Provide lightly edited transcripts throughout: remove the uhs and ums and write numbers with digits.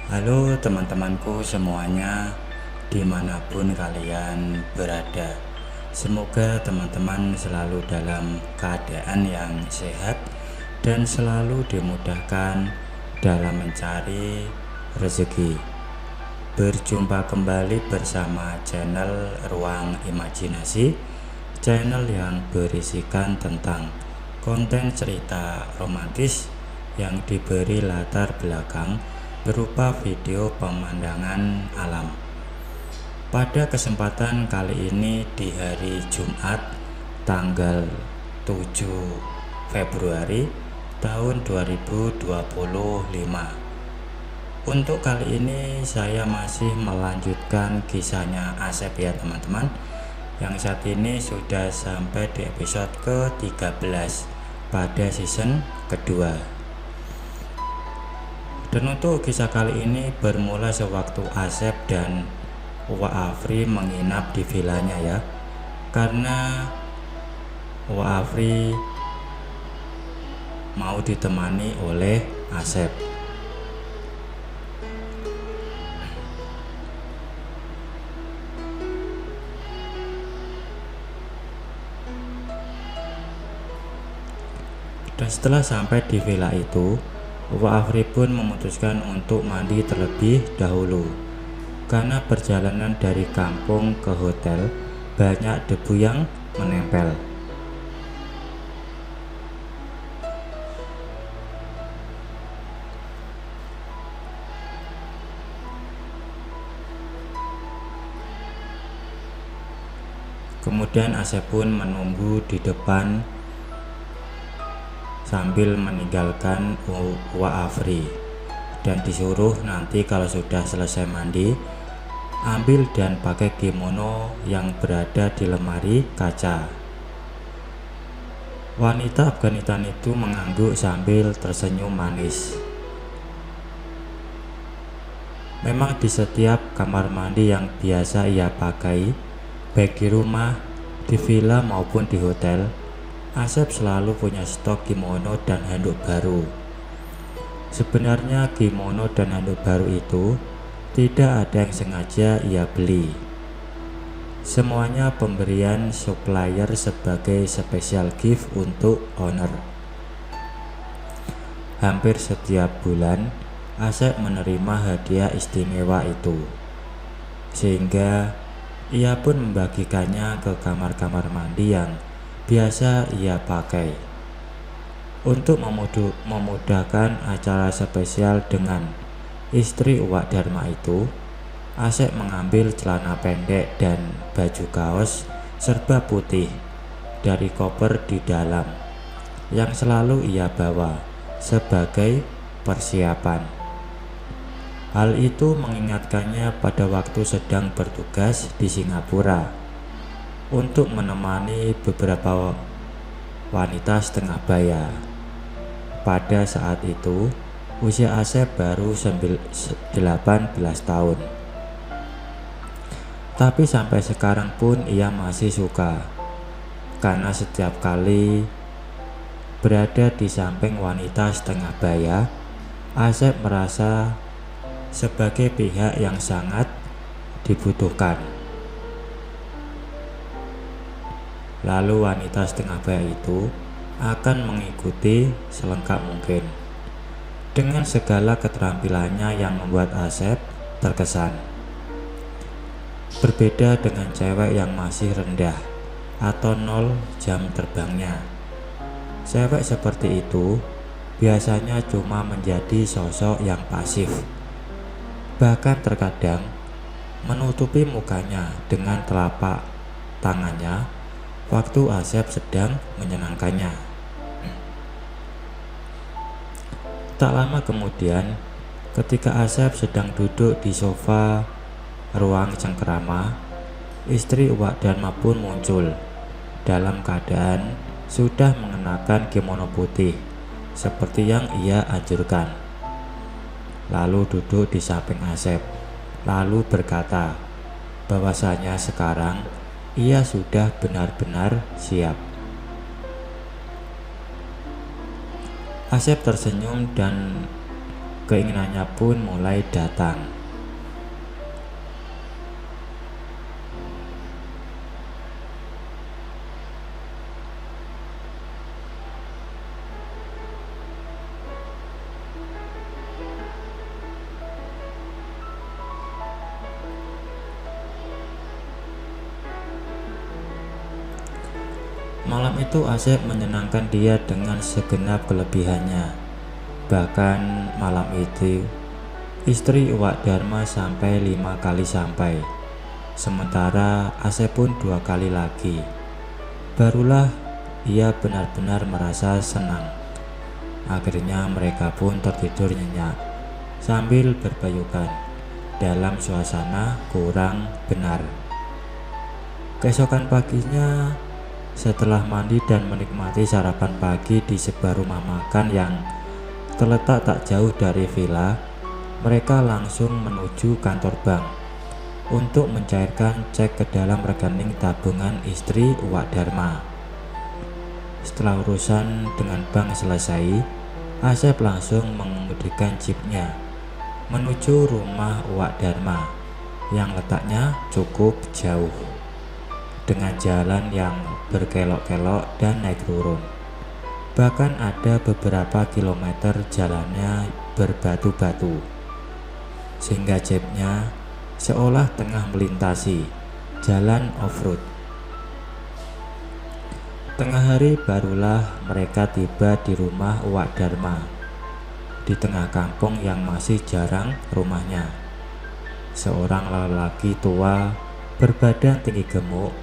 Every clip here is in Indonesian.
Halo teman-temanku semuanya, dimanapun kalian berada. Semoga teman-teman selalu dalam keadaan yang sehat dan selalu dimudahkan dalam mencari rezeki. Berjumpa kembali bersama channel Ruang Imajinasi, channel yang berisikan tentang konten cerita romantis yang diberi latar belakang berupa video pemandangan alam. Pada kesempatan kali ini di hari Jumat tanggal 7 Februari tahun 2025. Untuk kali ini saya masih melanjutkan kisahnya Asep ya teman-teman, yang saat ini sudah sampai di episode ke-13 pada season kedua. Dan untuk kisah kali ini bermula sewaktu Asep dan Uwa Afri menginap di vilanya ya, karena Uwa Afri mau ditemani oleh Asep. Dan setelah sampai di villa itu, Uwa Afri pun memutuskan untuk mandi terlebih dahulu, karena perjalanan dari kampung ke hotel banyak debu yang menempel. Kemudian Asep pun menunggu di depan sambil meninggalkan Uwa Afri dan disuruh nanti kalau sudah selesai mandi ambil dan pakai kimono yang berada di lemari kaca. Wanita Afghanistan itu mengangguk sambil tersenyum manis. Memang di setiap kamar mandi yang biasa ia pakai, baik di rumah, di villa maupun di hotel, Asep selalu punya stok kimono dan handuk baru. Sebenarnya kimono dan handuk baru itu tidak ada yang sengaja ia beli. Semuanya pemberian supplier sebagai special gift untuk owner. Hampir setiap bulan Asep menerima hadiah istimewa itu, sehingga ia pun membagikannya ke kamar-kamar mandi yang biasa ia pakai. Untuk memudahkan acara spesial dengan istri Uwak Dharma itu, Asep mengambil celana pendek dan baju kaos serba putih dari koper di dalam yang selalu ia bawa sebagai persiapan. Hal itu mengingatkannya pada waktu sedang bertugas di Singapura untuk menemani beberapa wanita setengah baya. Pada saat itu usia Asep baru 18 tahun. Tapi sampai sekarang pun ia masih suka, karena setiap kali berada di samping wanita setengah baya, Asep merasa sebagai pihak yang sangat dibutuhkan. Lalu wanita setengah baya itu akan mengikuti selengkap mungkin, dengan segala keterampilannya yang membuat Asep terkesan. Berbeda dengan cewek yang masih rendah atau nol jam terbangnya, cewek seperti itu biasanya cuma menjadi sosok yang pasif, bahkan terkadang menutupi mukanya dengan telapak tangannya waktu Asep sedang menyenangkannya. Tak lama kemudian, ketika Asep sedang duduk di sofa ruang cengkerama, istri Uwak Dharma pun muncul dalam keadaan sudah mengenakan kimono putih seperti yang ia anjurkan. Lalu duduk di samping Asep, lalu berkata bahwasanya sekarang ia sudah benar-benar siap. Asep tersenyum dan Keinginannya pun mulai datang. Malam itu Asep menyenangkan dia dengan segenap kelebihannya. Bahkan malam itu istri Wak Dharma sampai 5 kali sampai. Sementara Asep pun 2 kali lagi. Barulah ia benar-benar merasa senang. Akhirnya mereka pun tertidur nyenyak sambil berpayungan dalam suasana kurang benar. Keesokan paginya, setelah mandi dan menikmati sarapan pagi di sebuah rumah makan yang terletak tak jauh dari villa, mereka langsung menuju kantor bank untuk mencairkan cek ke dalam rekening tabungan istri Wak Dharma. Setelah urusan dengan bank selesai, Asep langsung mengemudikan jeepnya menuju rumah Wak Dharma yang letaknya cukup jauh, dengan jalan yang berkelok-kelok dan naik turun. Bahkan ada beberapa kilometer jalannya berbatu-batu, sehingga jeepnya seolah tengah melintasi jalan off-road. Tengah hari barulah mereka tiba di rumah Wak Dharma, di tengah kampung yang masih jarang rumahnya. Seorang lelaki tua berbadan tinggi gemuk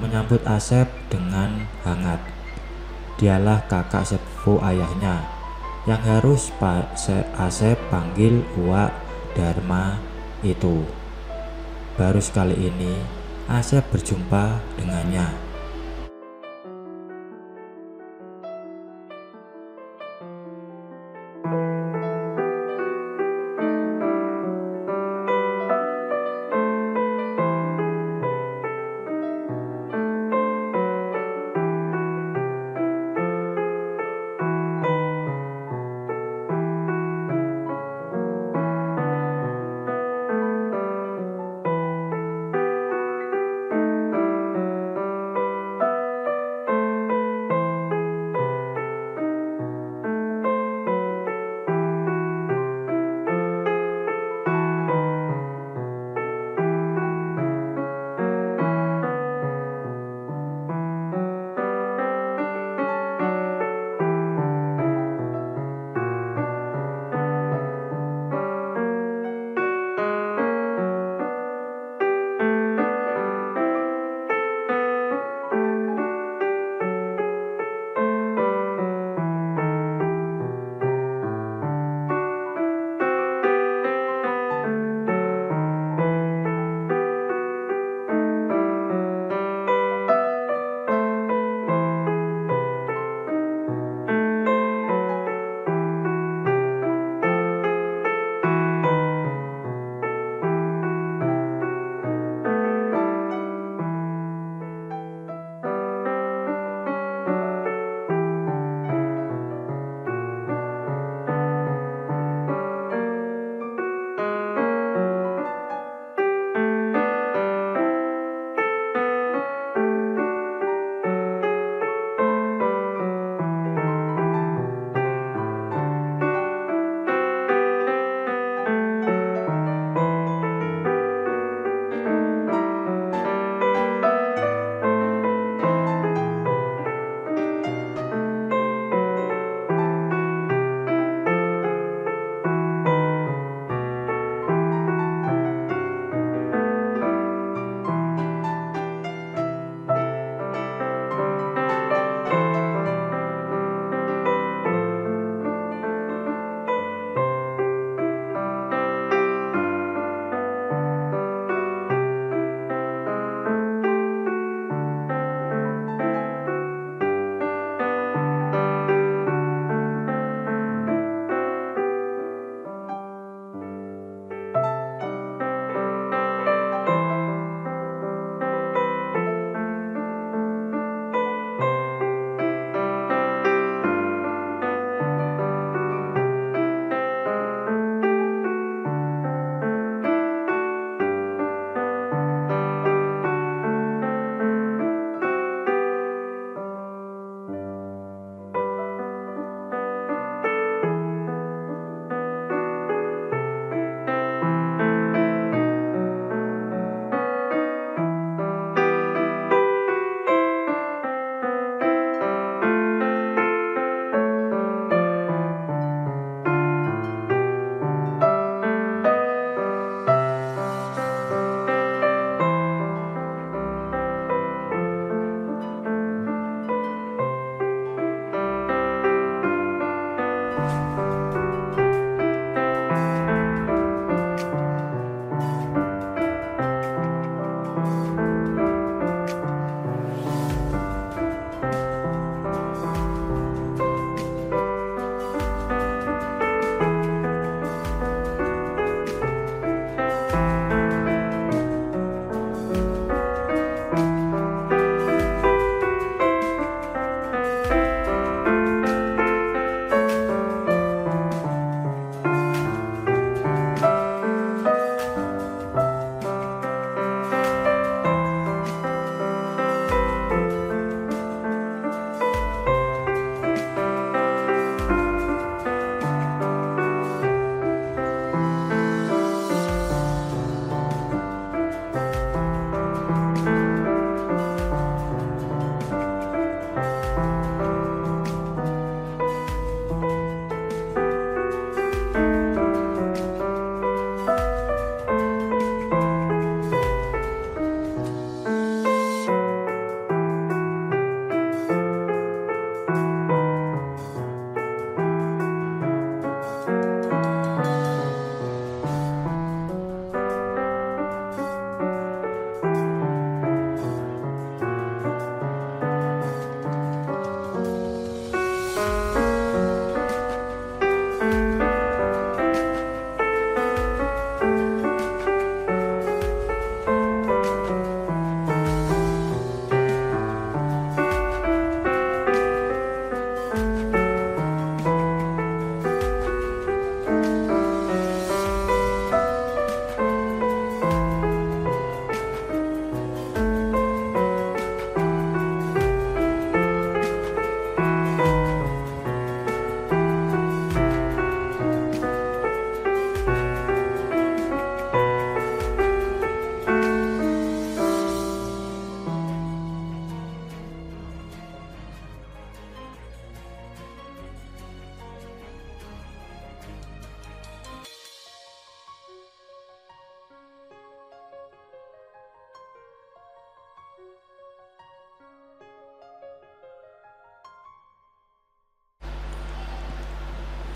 menyambut Asep dengan hangat. Dialah kakak sepupu ayahnya yang harus Asep panggil Wak Dharma itu. Baru sekali ini Asep berjumpa dengannya.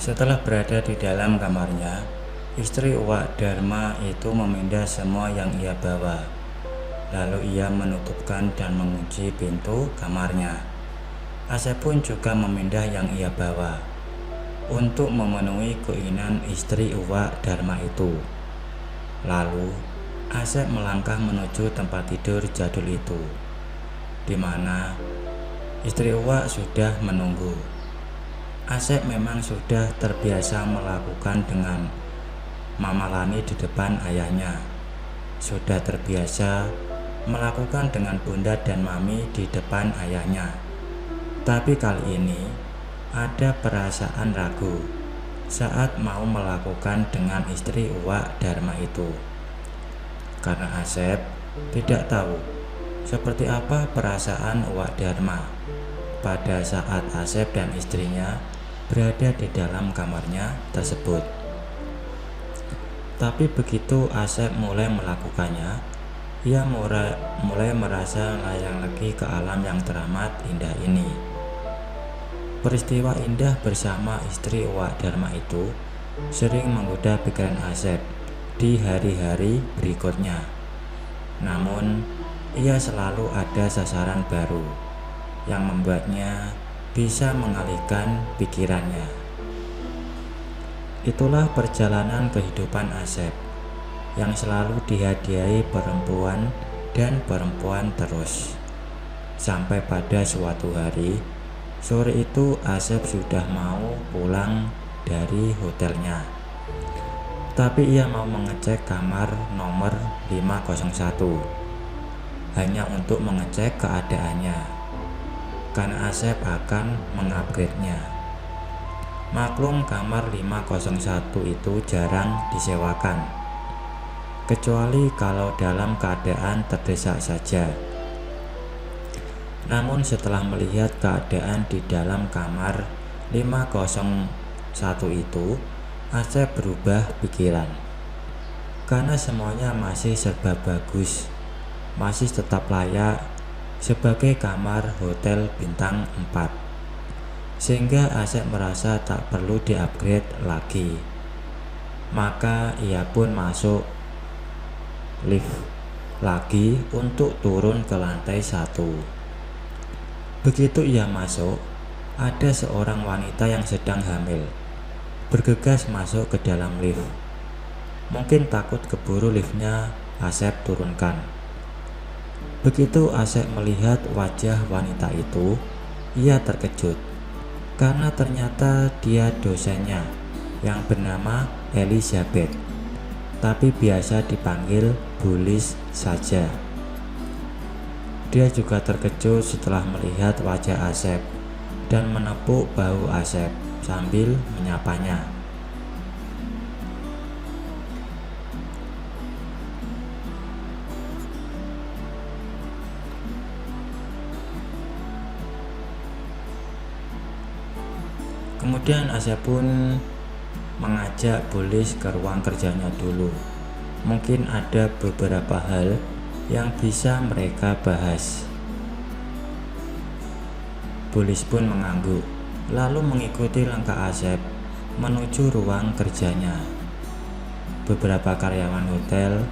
Setelah berada di dalam kamarnya, istri Uwak Dharma itu memindah semua yang ia bawa. Lalu ia menutupkan dan mengunci pintu kamarnya. Asep pun juga memindah yang ia bawa untuk memenuhi keinginan istri Uwak Dharma itu. Lalu Asep melangkah menuju tempat tidur jadul itu, di mana istri Uwak sudah menunggu. Asep memang sudah terbiasa melakukan dengan Mama Lani di depan ayahnya. Sudah terbiasa melakukan dengan Bunda dan Mami di depan ayahnya. Tapi kali ini ada perasaan ragu saat mau melakukan dengan istri Uwak Dharma itu. Karena Asep tidak tahu seperti apa perasaan Uwak Dharma pada saat Asep dan istrinya berada di dalam kamarnya tersebut. Tapi begitu Asep mulai melakukannya, ia mulai merasa layang lagi ke alam yang teramat indah ini. Peristiwa indah bersama istri Uwak Dharma itu sering menggoda pikiran Asep di hari-hari berikutnya. Namun, ia selalu ada sasaran baru yang membuatnya bisa mengalihkan pikirannya. Itulah perjalanan kehidupan Asep yang selalu dihadiahi perempuan dan perempuan terus. Sampai pada suatu hari, sore itu Asep sudah mau pulang dari hotelnya. Tapi ia mau mengecek kamar nomor 501 hanya untuk mengecek keadaannya, karena Asep akan mengupgrade-nya. Maklum kamar 501 itu jarang disewakan, kecuali kalau dalam keadaan terdesak saja. Namun setelah melihat keadaan di dalam kamar 501 itu, Asep berubah pikiran. Karena semuanya masih serba bagus, masih tetap layak sebagai kamar hotel bintang 4. Sehingga Asep merasa tak perlu di-upgrade lagi. Maka ia pun masuk lift lagi untuk turun ke lantai 1. Begitu ia masuk, ada seorang wanita yang sedang hamil bergegas masuk ke dalam lift. Mungkin takut keburu liftnya Asep turunkan. Begitu Asep melihat wajah wanita itu, ia terkejut karena ternyata dia dosennya yang bernama Elizabeth, tapi biasa dipanggil Bu Lis saja. Dia juga terkejut setelah melihat wajah Asep dan menepuk bahu Asep sambil menyapanya. Kemudian Asep pun mengajak Bu Lis ke ruang kerjanya dulu. Mungkin ada beberapa hal yang bisa mereka bahas. Bu Lis pun mengangguk, lalu mengikuti langkah Asep menuju ruang kerjanya. Beberapa karyawan hotel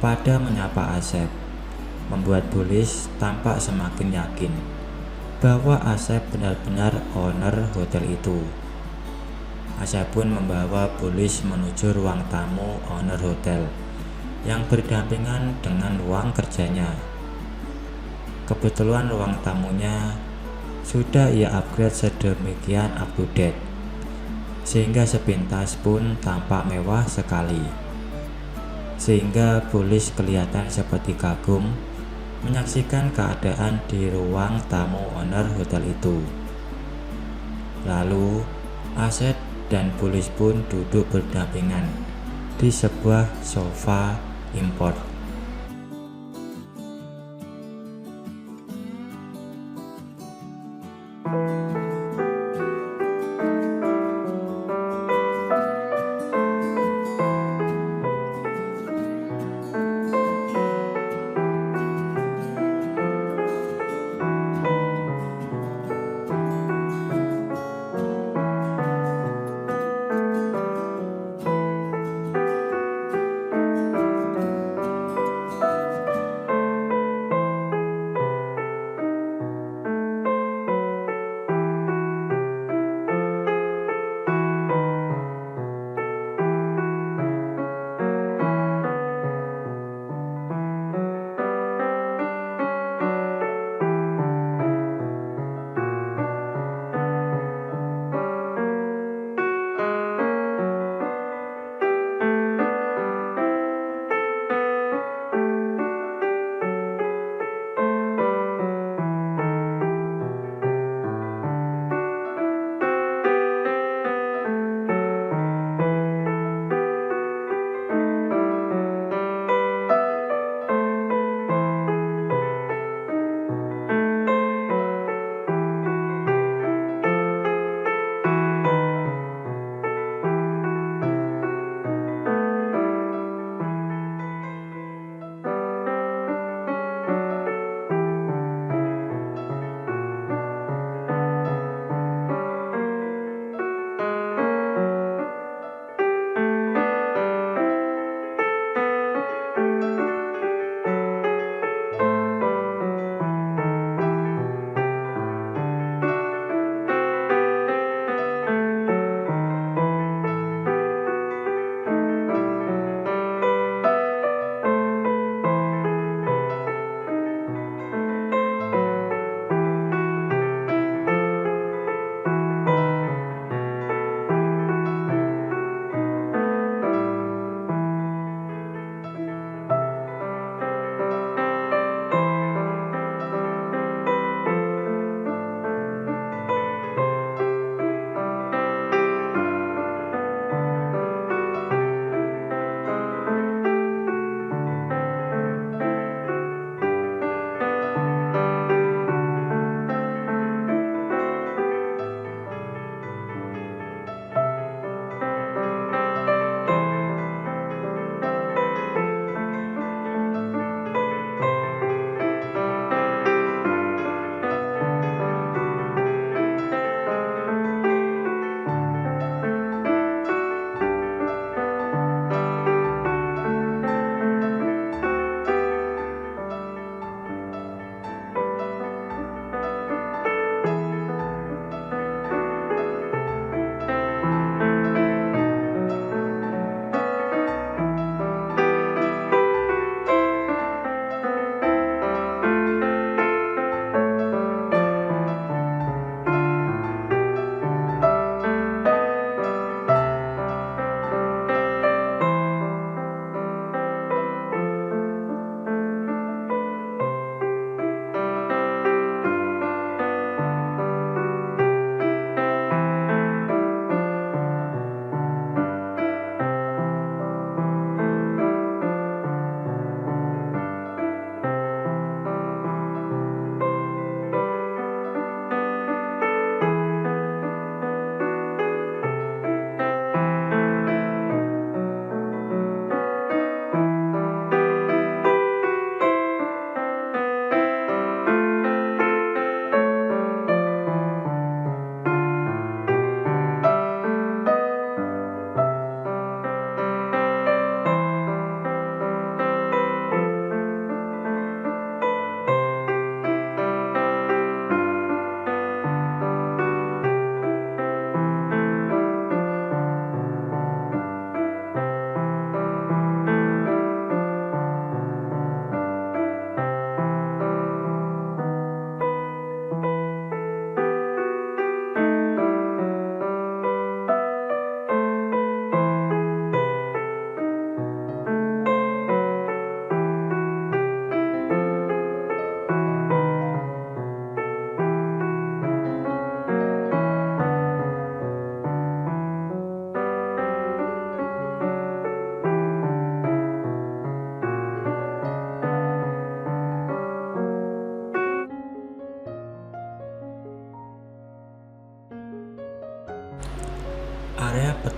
pada menyapa Asep, membuat Bu Lis tampak semakin yakin bahwa Asep benar-benar owner hotel itu. Asep pun membawa Bu Lis menuju ruang tamu owner hotel yang berdampingan dengan ruang kerjanya. Kebetulan ruang tamunya sudah ia upgrade sedemikian up to date, sehingga sepintas pun tampak mewah sekali. Sehingga Bu Lis kelihatan seperti kagum menyaksikan keadaan di ruang tamu owner hotel itu. Lalu Asep dan Bu Lis pun duduk berdampingan di sebuah sofa import.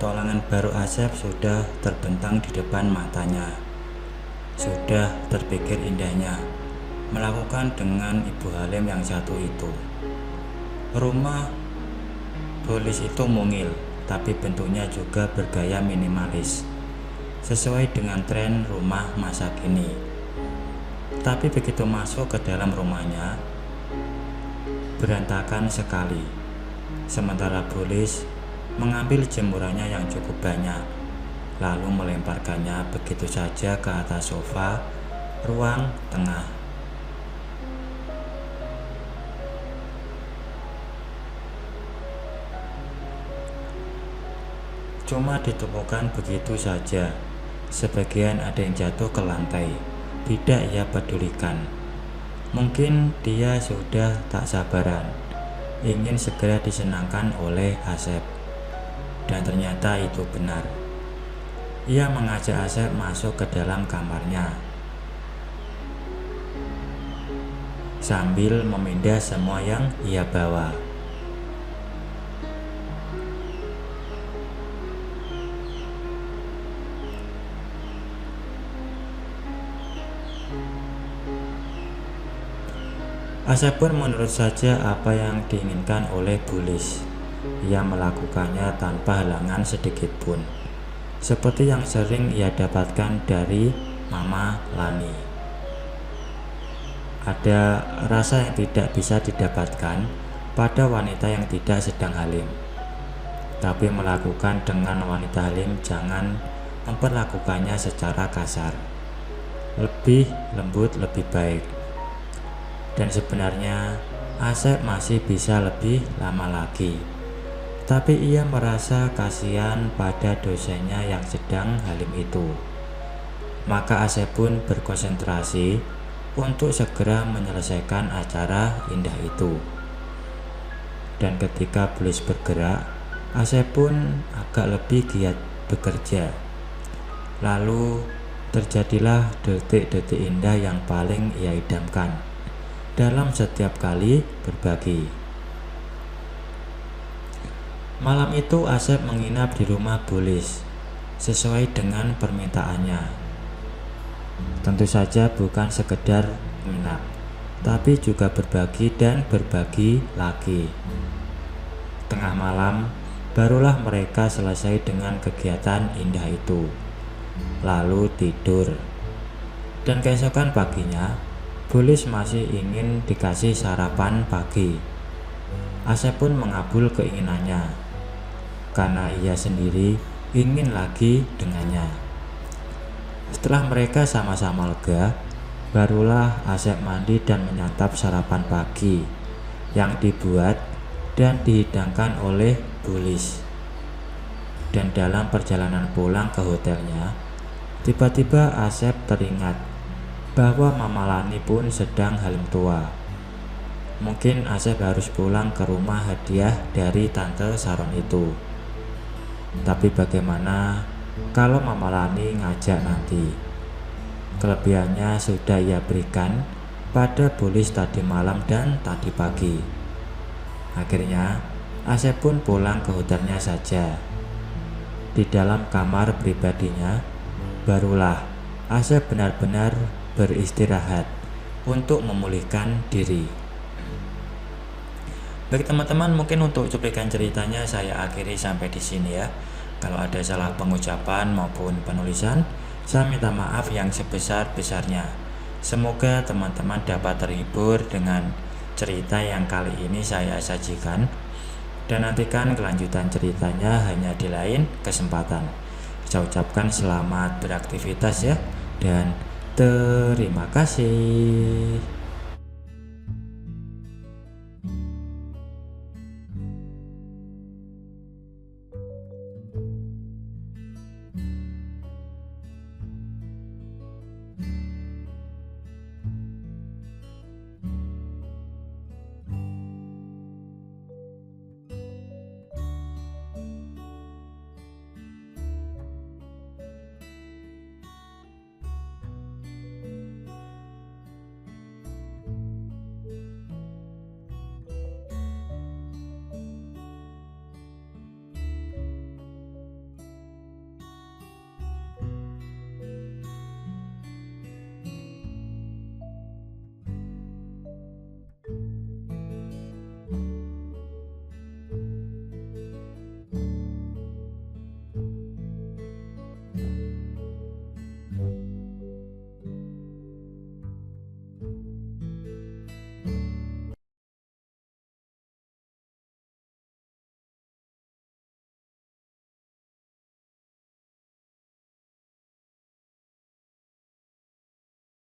petualangan baru Asep sudah terbentang di depan matanya. Sudah terpikir indahnya melakukan dengan Ibu Halim yang satu itu. Rumah Bulis itu mungil, tapi bentuknya juga bergaya minimalis, sesuai dengan tren rumah masa kini. Tapi begitu masuk ke dalam rumahnya, berantakan sekali. Sementara Bulis mengambil jemurannya yang cukup banyak, lalu melemparkannya begitu saja ke atas sofa ruang tengah. Cuma ditemukan begitu saja. Sebagian ada yang jatuh ke lantai. Tidak ia pedulikan. Mungkin dia sudah tak sabaran, ingin segera disenangkan oleh Asep. Dan ternyata itu benar. Ia mengajak Asep masuk ke dalam kamarnya, sambil memindah semua yang ia bawa. Asep pun menurut saja apa yang diinginkan oleh Bulis. Ia melakukannya tanpa halangan sedikit pun, seperti yang sering ia dapatkan dari Mama Lani. Ada rasa yang tidak bisa didapatkan pada wanita yang tidak sedang halim. Tapi melakukan dengan wanita halim jangan memperlakukannya secara kasar. Lebih lembut lebih baik. Dan sebenarnya Asep masih bisa lebih lama lagi. Tapi ia merasa kasihan pada dosennya yang sedang halim itu. Maka Asep pun berkonsentrasi untuk segera menyelesaikan acara indah itu. Dan ketika Bulis bergerak, Asep pun agak lebih giat bekerja. Lalu terjadilah detik-detik indah yang paling ia idamkan dalam setiap kali berbagi. Malam itu Asep menginap di rumah Bulis sesuai dengan permintaannya. Tentu saja bukan sekedar menginap, tapi juga berbagi dan berbagi lagi. Tengah malam barulah mereka selesai dengan kegiatan indah itu, lalu tidur. Dan keesokan paginya Bulis masih ingin dikasih sarapan pagi. Asep pun mengabul keinginannya, karena ia sendiri ingin lagi dengannya. Setelah mereka sama-sama lega, barulah Asep mandi dan menyantap sarapan pagi yang dibuat dan dihidangkan oleh Bulis. Dan dalam perjalanan pulang ke hotelnya, tiba-tiba Asep teringat bahwa Mama Lani pun sedang halim tua. Mungkin Asep harus pulang ke rumah hadiah dari Tante Saron itu. Tapi bagaimana kalau Mama Lani ngajak nanti? Kelebihannya sudah ia berikan pada Bulis tadi malam dan tadi pagi. Akhirnya Asep pun pulang ke hotelnya saja. Di dalam kamar pribadinya, barulah Asep benar-benar beristirahat untuk memulihkan diri. Baik teman-teman, mungkin untuk cuplikan ceritanya saya akhiri sampai di sini ya. Kalau ada salah pengucapan maupun penulisan, saya minta maaf yang sebesar-besarnya. Semoga teman-teman dapat terhibur dengan cerita yang kali ini saya sajikan, dan nantikan kelanjutan ceritanya hanya di lain kesempatan. Saya ucapkan selamat beraktivitas ya, dan terima kasih.